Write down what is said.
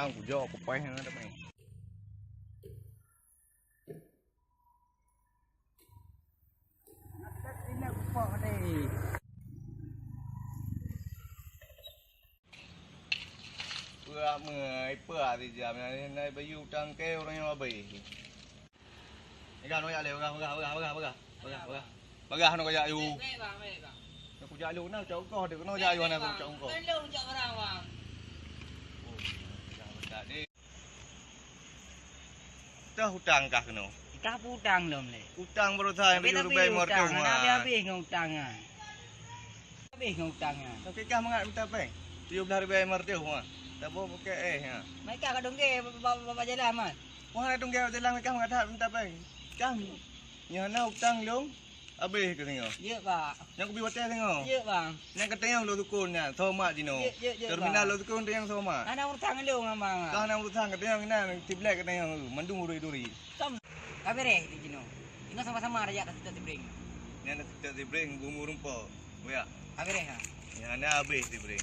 Orang kujo kupai yang ada main. Ini kupak ni. Pura mai pura di jam ni bayu tangkai orang yang abai. Ikan noyak le, bagah no kaya yu. Aku jalu na cak kau dia kena jayu na cak kau. Belum cak orang bang. Dah hutang kah kena? Kita hutang lom le. Hutang baru saya baju rubai mertu mah. Habis ngutang ah. Habis ngutang ah. Tapi kah mangat minta pe? 17 rubai mertu mah. Tak boleh pakai ha. Mereka kadang ke bapa jalan man. Wah ada tunggu jalan mereka mangat minta pe. Kang. Nyana hutang dong. Habis ke tengok. Ya pak. Yang kubi hotel tengok. Ya bang. Yang katanya lo tukunnya, somak jino. Terminal lo tukun yang somak. Ana hutang lu ngambang. Kau nak urusan katanya ina tiblek katanya mandung urui-urui. Sam. Kabere di jino. Ingat sama-sama raja tak dibring. Ni ada tidak dibring bumbu rumput. Ya. Kabere ha. Yang ada habis dibring.